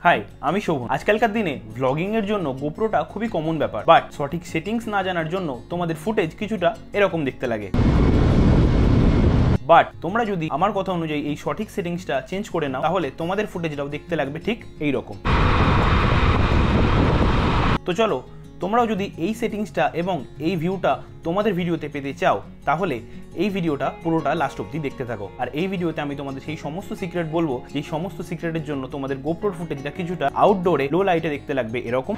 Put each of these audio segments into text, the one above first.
High, আমি শোভন। আজকালকার দিনে ব্লগিং এর জন্য গোপ্রোটা খুবই কমন ব্যাপার, বাট সঠিক সেটিংস না জানার জন্য তোমাদের ফুটেজ কিছুটা এরকম দেখতে লাগে। বাট তোমরা যদি আমার কথা অনুযায়ী এই সঠিক সেটিংসটা চেঞ্জ করে নাও, তাহলে তোমাদের ফুটেজটাও দেখতে লাগবে ঠিক এই রকম। তো চলো, তোমরাও যদি এই সেটিংসটা এবং এই ভিউটা তোমাদের ভিডিওতে পেতে চাও, তাহলে এই ভিডিওটা পুরোটা লাস্ট অবধি দেখতে থাকো। আর এই ভিডিওতে আমি তোমাদের সেই সমস্ত সিক্রেট বলবো, যেই সমস্ত সিক্রেটের জন্য তোমাদের গোপ্রোর ফুটেজটা কিছুটা আউটডোরে লো লাইটে দেখতে লাগবে এরকম,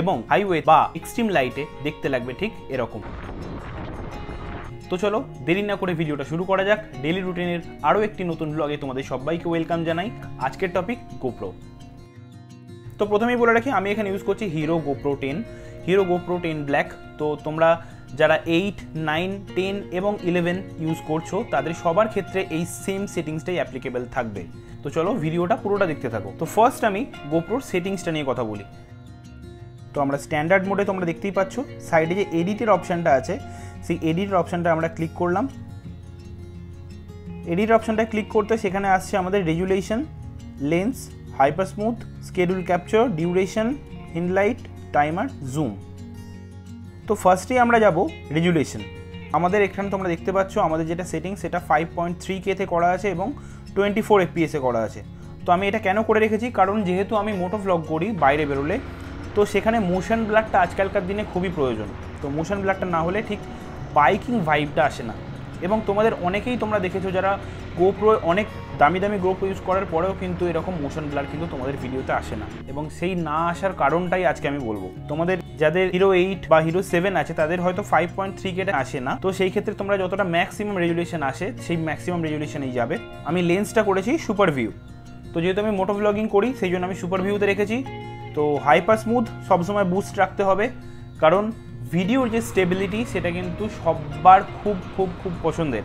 এবং হাইওয়ে বা এক্সট্রিম লাইটে দেখতে লাগবে ঠিক এরকম। তো চলো, দেরি না করে ভিডিওটা শুরু করা যাক। ডেইলি রুটিনের আরও একটি নতুন ব্লগে তোমাদের সবাইকে ওয়েলকাম জানাই। আজকের টপিক গোপ্রো। তো প্রথমেই বলে রাখি, আমি এখানে ইউজ করছি hero GoPro 10, hero GoPro 10 black. তো তোমরা যারা 8, 9, 10 এবং 11 ইউজ করছো, তাদের সবার ক্ষেত্রে এই সেম সেটিংসটাই অ্যাপ্লিকেবল থাকবে। তো চলো, ভিডিওটা পুরোটা দেখতে থাকো। তো ফার্স্ট আমি গোপ্রোর সেটিংসটা নিয়ে কথা বলি। তো আমরা স্ট্যান্ডার্ড মোডে, তোমরা দেখতেই পাচ্ছ সাইডে যে এডিটের অপশানটা আছে, সেই এডিটের অপশানটা আমরা ক্লিক করলাম। এডিট অপশানটা ক্লিক করতে সেখানে আসছে আমাদের resolution, lens, hyper smooth, schedule capture, duration, highlight, timer, zoom. তো ফার্স্টেই আমরা যাব রেজুলেশন। আমাদের এখানে তোমরা দেখতে পাচ্ছ আমাদের যেটা সেটিং, সেটা 5.3K তে করা আছে এবং 24 FPS এ করা আছে। তো আমি এটা কেন করে রেখেছি, কারণ যেহেতু আমি মোটো ভ্লগ করি বাইরে বেরোলে, তো সেখানে মোশন ব্লারটা আজকালকার দিনে খুবই প্রয়োজন। তো মোশন ব্লারটা না হলে ঠিক বাইকিং ভাইবটা আসে না। এবং তোমাদের অনেকেই তোমরা দেখেছো যারা গোপ্রো, অনেক দামি দামি গোপ্রো ইউজ করার পরেও কিন্তু এরকম মোশন ব্লার কিন্তু তোমাদের ভিডিওতে আসে না। এবং সেই না আসার কারণটাই আজকে আমি বলবো। তোমাদের যাদের হিরো 8 বা হিরো 7 আছে, তাদের হয়তো 5.3K আসে না। তো সেই ক্ষেত্রে তোমরা যতটা ম্যাক্সিমাম রেজুলেশন আসে, সেই ম্যাক্সিমাম রেজুলেশনেই যাবে। আমি লেন্সটা করেছি সুপার ভিউ। তো যেহেতু আমি মোটো ব্লগিং করি, সেই জন্য আমি সুপার ভিউতে রেখেছি। তো হাইপার স্মুথ সবসময় বুস্ট রাখতে হবে, কারণ ভিডিওর যে স্টেবিলিটি সেটা কিন্তু সবার খুব খুব খুব পছন্দের।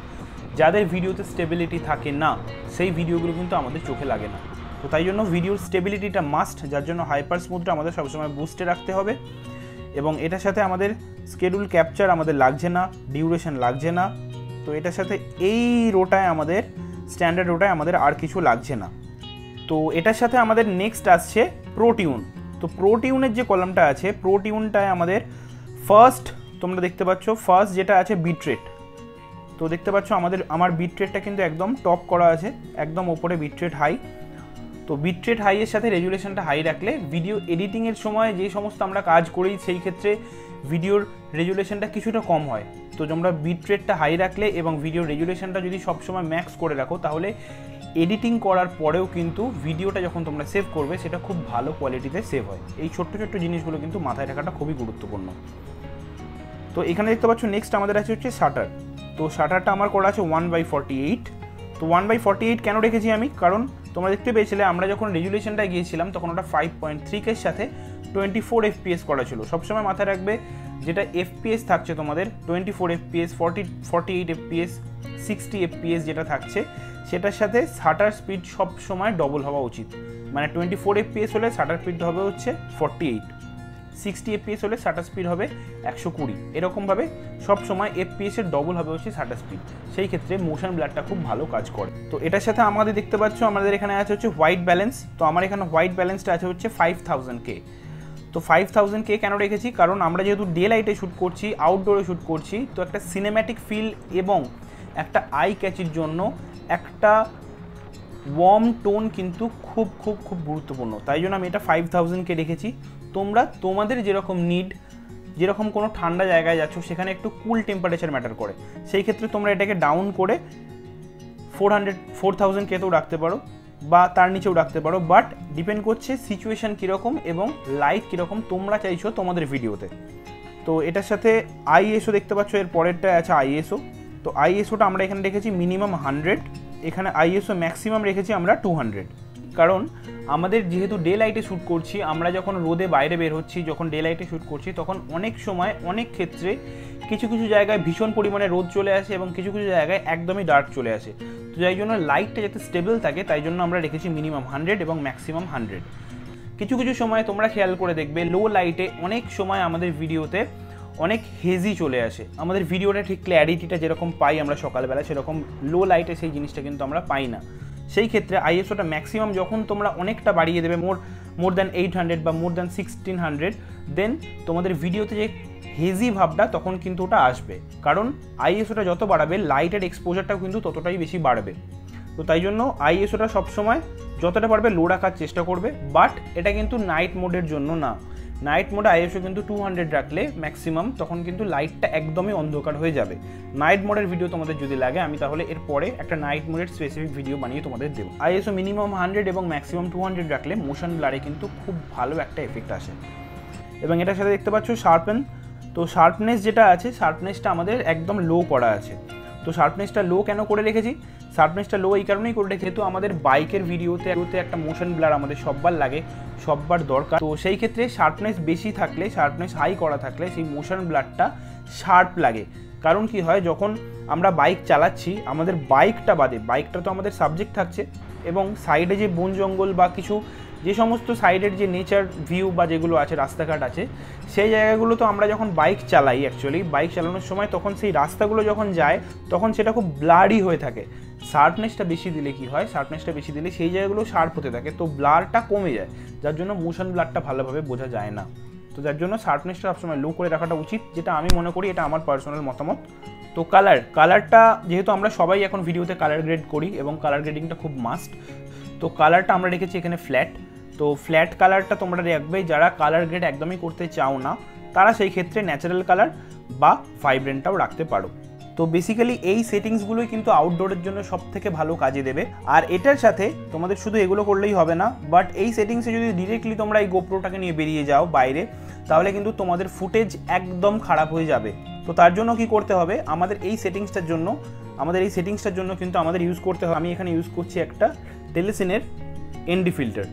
যাদের ভিডিওতে স্টেবিলিটি থাকে না, সেই ভিডিওগুলো কিন্তু আমাদের চোখে লাগে না। তো তাই জন্য ভিডিওর স্টেবিলিটিটা মাস্ট, যার জন্য হাইপার স্মুথটা আমাদের সবসময় বুস্টে রাখতে হবে। এবং এটার সাথে আমাদের স্কেডিউল ক্যাপচার আমাদের লাগছে না, ডিউরেশন লাগছে না। তো এটার সাথে এই রোটায় আমাদের স্ট্যান্ডার্ড রোটায় আমাদের আর কিছু লাগছে না। তো এটার সাথে আমাদের নেক্সট আসছে প্রো টিউন। তো প্রো টিউনের যে কলামটা আছে, প্রো টিউনটায় আমাদের ফার্স্ট তোমরা দেখতে পাচ্ছ, ফার্স্ট যেটা আছে বিট রেট। তো দেখতে পাচ্ছ আমার বিট রেটটা কিন্তু একদম টপ করা আছে, একদম ওপরে বিট রেট হাই। তো বিট রেট হাইয়ের সাথে রেজুলেশনটা হাই রাখলে ভিডিও এডিটিংয়ের সময় যে সমস্ত আমরা কাজ করি, সেই ক্ষেত্রে ভিডিওর রেজুলেশনটা কিছুটা কম হয়। তো তোমরা বিট রেটটা হাই রাখলে এবং ভিডিওর রেজুলেশনটা যদি সবসময় ম্যাক্স করে রাখো, তাহলে এডিটিং করার পরেও কিন্তু ভিডিওটা যখন তোমরা সেভ করবে, সেটা খুব ভালো কোয়ালিটিতে সেভ হয়। এই ছোট্ট ছোট্ট জিনিসগুলো কিন্তু মাথায় রাখাটা খুবই গুরুত্বপূর্ণ। তো এখানে দেখতে পাচ্ছ নেক্সট আমাদের আছে হচ্ছে শাটার। তো শাটারটা আমার করা আছে 1/48। তো 1/48 কেন রেখেছি আমি, কারণ তোমরা দেখতে পেয়েছিলে আমরা যখন রেজুলেশনটায় গিয়েছিলাম, তখন ওটা 5.3K সাথে 24 FPS করা ছিল। সবসময় মাথায় রাখবে, যেটা FPS থাকছে তোমাদের 24 FPS, 48 FPS, 60 FPS যেটা থাকছে, সেটার সাথে শাটার স্পিড সবসময় ডবল হওয়া উচিত। মানে 24 FPS হলে শাটার স্পিড হবে হচ্ছে 48, 60 FPS হলে শাটার স্পিড হবে 120। এরকমভাবে সবসময় FPS এর ডবল হবে হচ্ছে শাটার স্পিড। সেই ক্ষেত্রে মোশন ব্লারটা খুব ভালো কাজ করে। তো এটার সাথে আমাদের দেখতে পাচ্ছ আমাদের এখানে আছে হচ্ছে হোয়াইট ব্যালেন্স। তো আমার এখানে হোয়াইট ব্যালেন্সটা আছে হচ্ছে 5000K। তো 5000K কেন রেখেছি, কারণ আমরা যেহেতু ডে লাইটে শ্যুট করছি, আউটডোরে শ্যুট করছি, তো একটা সিনেম্যাটিক ফিল এবং একটা আই ক্যাচির জন্য একটা ওয়ার্ম টোন কিন্তু খুব খুব খুব গুরুত্বপূর্ণ। তাই জন্য আমি এটা 5000K রেখেছি। তোমরা তোমাদের যেরকম নিড, যেরকম কোনো ঠান্ডা জায়গায় যাচ্ছ, সেখানে একটু কুল টেম্পারেচার ম্যাটার করে, সেই ক্ষেত্রে তোমরা এটাকে ডাউন করে 4000Kতেও রাখতে পারো বা তার নিচেও রাখতে পারো। বাট ডিপেন্ড করছে সিচুয়েশান কীরকম এবং লাইট কীরকম তোমরা চাইছো তোমাদের ভিডিওতে। তো এটার সাথে ISO দেখতে পাচ্ছ, এর পরেরটা আছে ISO। তো ISOটা আমরা এখানে রেখেছি মিনিমাম 100, এখানে ISO ম্যাক্সিমাম রেখেছি আমরা 200। কারণ আমাদের যেহেতু ডে লাইটে শ্যুট করছি, আমরা যখন রোদে বাইরে বের হচ্ছি, যখন ডে লাইটে শ্যুট করছি, তখন অনেক সময় অনেক ক্ষেত্রে কিছু কিছু জায়গায় ভীষণ পরিমাণে রোদ চলে আসে এবং কিছু কিছু জায়গায় একদমই ডার্ক চলে আসে। তো যাই জন্য লাইটটা যাতে স্টেবল থাকে, তাই জন্য আমরা রেখেছি মিনিমাম 100 এবং ম্যাক্সিমাম 100। কিছু কিছু সময় তোমরা খেয়াল করে দেখবে, লো লাইটে অনেক সময় আমাদের ভিডিওতে অনেক হেজি চলে আসে। আমাদের ভিডিওটা ঠিক ক্ল্যারিটিটা যেরকম পাই আমরা সকালবেলা, সেরকম লো লাইটে সেই জিনিসটা কিন্তু আমরা পাই না। সেই ক্ষেত্রে আইএসওটা ম্যাক্সিমাম যখন তোমরা অনেকটা বাড়িয়ে দেবে, মোর দ্যান 800 বা মোর দ্যান 1600, দেন তোমাদের ভিডিওতে যে হেজি ভাবটা তখন কিন্তু ওটা আসবে, কারণ আইএসওটা যত বাড়াবে লাইটের এক্সপোজারটাও কিন্তু ততটাই বেশি বাড়বে। তো তাই জন্য আইএসওটা সবসময় যতটা পারবে লো রাখার চেষ্টা করবে, বাট এটা কিন্তু নাইট মোডের জন্য না। নাইট মোডে আইএসও কিন্তু 200 রাখলে ম্যাক্সিমাম তখন কিন্তু লাইটটা একদমই অন্ধকার হয়ে যাবে। নাইট মোডের ভিডিও তোমাদের যদি লাগে আমি তাহলে এরপরে একটা নাইট মোডের স্পেসিফিক ভিডিও বানিয়ে তোমাদের দেবো। আইএসও মিনিমাম 100 এবং ম্যাক্সিমাম 200 রাখলে মোশন ব্লারে কিন্তু খুব ভালো একটা এফেক্ট আসে। এবং এটার সাথে দেখতে পাচ্ছ শার্পেন, তো শার্পনেস যেটা আছে, শার্পনেসটা আমাদের একদম লো করা আছে। তো শার্পনেসটা লো কেন করে রেখেছি? শার্পনেসটা লো এই কারণেই করে রেখেছি, যেহেতু আমাদের বাইকের ভিডিওতে একটা মোশন ব্লার আমাদের সববার লাগে, সববার দরকার। তো সেই ক্ষেত্রে শার্পনেস বেশি থাকলে, শার্পনেস হাই করা থাকলে সেই মোশন ব্লারটা শার্প লাগে। কারণ কি হয়, যখন আমরা বাইক চালাচ্ছি আমাদের বাইকটা বাদে, বাইকটা তো আমাদের সাবজেক্ট থাকছে, এবং সাইডে যে বন জঙ্গল বা কিছু যে সমস্ত সাইডের যে নেচার ভিউ বা যেগুলো আছে, রাস্তাঘাট আছে, সেই জায়গাগুলো তো আমরা যখন বাইক চালাই, অ্যাকচুয়ালি বাইক চালানোর সময় তখন সেই রাস্তাগুলো যখন যায় তখন সেটা খুব ব্লারি হয়ে থাকে। শার্পনেসটা বেশি দিলে কি হয়, শার্পনেসটা বেশি দিলে সেই জায়গাগুলো শার্প হতে থাকে, তো ব্লারটা কমে যায়, যার জন্য মোশন ব্লারটা ভালোভাবে বোঝা যায় না। তো যার জন্য শার্পনেসটা সবসময় লো করে রাখাটা উচিত, যেটা আমি মনে করি, এটা আমার পার্সোনাল মতামত। তো কালারটা যেহেতু আমরা সবাই এখন ভিডিওতে কালার গ্রেড করি এবং কালার গ্রেডিংটা খুব মাস্ট, তো কালারটা আমরা রেখেছি এখানে ফ্ল্যাট। তো ফ্ল্যাট কালারটা তোমরা রাখবে যারা কালার গ্রেড একদমই করতে চাও না, তারা সেই ক্ষেত্রে ন্যাচারাল কালার বা ভাইব্রেন্টটাও রাখতে পারো। তো বেসিক্যালি এই সেটিংসগুলোই কিন্তু আউটডোরের জন্য সব থেকে ভালো কাজে দেবে। আর এটার সাথে তোমাদের শুধু এগুলো করলেই হবে না, বাট এই সেটিংসে যদি ডিরেক্টলি তোমরা এই গোপ্রোটাকে নিয়ে বেরিয়ে যাও বাইরে, তাহলে কিন্তু তোমাদের ফুটেজ একদম খারাপ হয়ে যাবে। তো তার জন্য কি করতে হবে, আমাদের এই সেটিংসটার জন্য কিন্তু আমাদের ইউজ করতে হবে, আমি এখানে ইউজ করছি একটা টেলিসিনের এনডি ফিল্টার।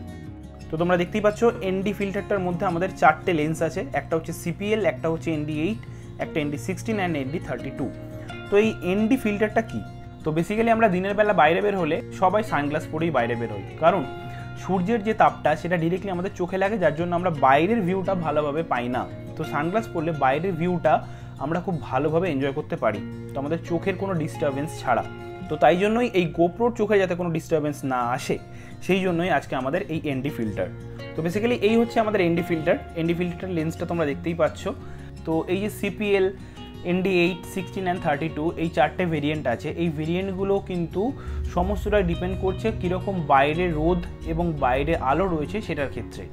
তো তোমরা দেখতেই পাচ্ছ এনডি ফিল্টারটার মধ্যে আমাদের 4টে লেন্স আছে, একটা হচ্ছে সিপিএল, একটা হচ্ছে ND8, একটা ND16 অ্যান্ড ND32। তো এই এনডি ফিল্টারটা কি? তো বেসিক্যালি আমরা দিনের বেলা বাইরে বের হলে সবাই সানগ্লাস পরেই বাইরে বের হই, কারণ সূর্যের যে তাপটা সেটা ডিরেক্টলি আমাদের চোখে লাগে, যার জন্য আমরা বাইরের ভিউটা ভালোভাবে পাই না। তো সানগ্লাস পরলে বাইরের ভিউটা আমরা খুব ভালোভাবে এনজয় করতে পারি, তো আমাদের চোখের কোনো ডিস্টারবেন্স ছাড়া। তো তাই জন্যই এই গোপ্রোর চোখে যাতে কোনো ডিস্টারবেন্স না আসে, সেই জন্যই আজকে আমাদের এই এনডি ফিল্টার। তো বেসিক্যালি এই হচ্ছে আমাদের এনডি ফিল্টার লেন্সটা তোমরা দেখতেই পাচ্ছ। তো এই যে সিপিএল, ND8, 16 অ্যান্ড 32 এই 4টে ভেরিয়েন্ট আছে, এই ভেরিয়েন্টগুলো কিন্তু সমস্তটা ডিপেন্ড করছে কীরকম বাইরে রোদ এবং বাইরে আলো রয়েছে সেটার ক্ষেত্রে।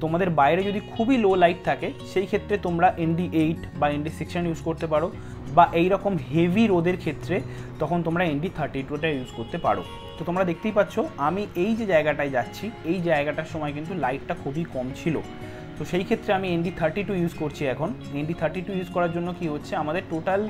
তোমাদের বাইরে যদি খুবই লো লাইট থাকে সেই ক্ষেত্রে তোমরা ND8 বা ND16 ইউজ করতে পারো, বা এই রকম হেভি রোদের ক্ষেত্রে তখন তোমরা ND32টা ইউজ করতে পারো। তো তোমরা দেখতেই পাচ্ছ আমি এই যে জায়গাটায় যাচ্ছি, এই জায়গাটার সময় কিন্তু লাইটটা খুবই কম ছিল, তো সেই ক্ষেত্রে আমি ND32 ইউজ করছি। এখন ND32 ইউজ করার জন্য কি হচ্ছে, আমাদের টোটাল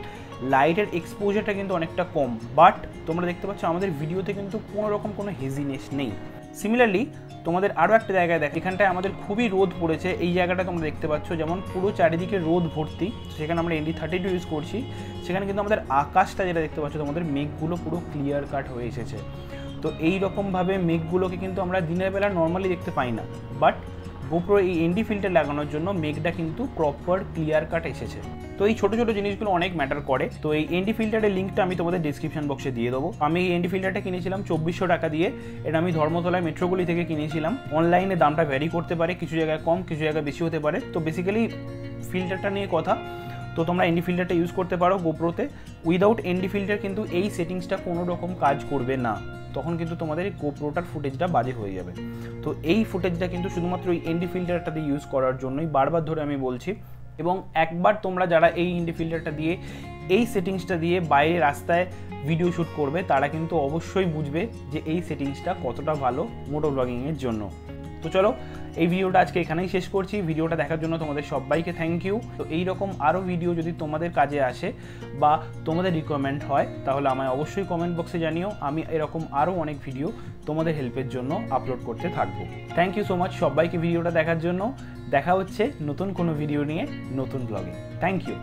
লাইটের এক্সপোজারটা কিন্তু অনেকটা কম, বাট তোমরা দেখতে পাচ্ছ আমাদের ভিডিওতে কিন্তু কোনো রকম কোনো হেজিনেস নেই। সিমিলারলি তোমাদের আরও একটা জায়গায় দেখো, এখানটায় আমাদের খুবই রোদ পড়েছে, এই জায়গাটা তোমরা দেখতে পাচ্ছ যেমন পুরো চারিদিকে রোদ ভর্তি, সেখানে আমরা ND32 ইউজ করছি, সেখানে কিন্তু আমাদের আকাশটা যেটা দেখতে পাচ্ছ তোমাদের মেঘগুলো পুরো ক্লিয়ার কাট হয়ে এসেছে। তো এই রকমভাবে মেঘগুলোকে কিন্তু আমরা দিনের বেলা নর্মালি দেখতে পাই না, বাট গোপ্রো এই এনডি ফিল্টার লাগানোর জন্য মেঘটা কিন্তু প্রপার ক্লিয়ার কাট এসেছে। তো এই ছোটো ছোটো জিনিসগুলো অনেক ম্যাটার করে। তো এই এনডি ফিল্টারের লিঙ্কটা আমি তোমাদের ডিসক্রিপশন বক্সে দিয়ে দেবো। আমি এই এনডি ফিল্টারটা কিনেছিলাম 2400 টাকা দিয়ে, এটা আমি ধর্মতলায় মেট্রোগুলি থেকে কিনেছিলাম। অনলাইনে দামটা ভ্যারি করতে পারে, কিছু জায়গায় কম কিছু জায়গায় বেশি হতে পারে। তো বেসিক্যালি ফিল্টারটা নিয়ে কথা, তো তোমরা এনডি ফিল্টারটা ইউজ করতে পারো গোপ্রোতে। উইদাউট এনডি ফিল্টার কিন্তু এই সেটিংসটা কোনো রকম কাজ করবে না, তখন কিন্তু তোমাদের এই গোপ্রোটার ফুটেজটা বাজে হয়ে যাবে। তো এই ফুটেজটা কিন্তু শুধুমাত্র এই এনডি ফিল্টারটা দিয়ে ইউজ করার জন্যই বারবার ধরে আমি বলছি। এবং একবার তোমরা যারা এই এনডি ফিল্টারটা দিয়ে এই সেটিংসটা দিয়ে বাইরে রাস্তায় ভিডিও শ্যুট করবে, তারা কিন্তু অবশ্যই বুঝবে যে এই সেটিংসটা কতটা ভালো মোটো ব্লগিংয়ের জন্য। তো চলো এই ভিডিওটা আজকে এখানেই শেষ করছি। ভিডিওটা দেখার জন্য তোমাদের সবাইকে থ্যাংক ইউ। তো এইরকম আরও ভিডিও যদি তোমাদের কাজে আসে বা তোমাদের রিকোয়ারমেন্ট হয়, তাহলে আমায় অবশ্যই কমেন্ট বক্সে জানিও। আমি এরকম আরও অনেক ভিডিও তোমাদের হেল্পের জন্য আপলোড করতে থাকবো। থ্যাংক ইউ সো মাচ সবাইকে ভিডিওটা দেখার জন্য। দেখা হচ্ছে নতুন কোনো ভিডিও নিয়ে নতুন ব্লগে। Thank you.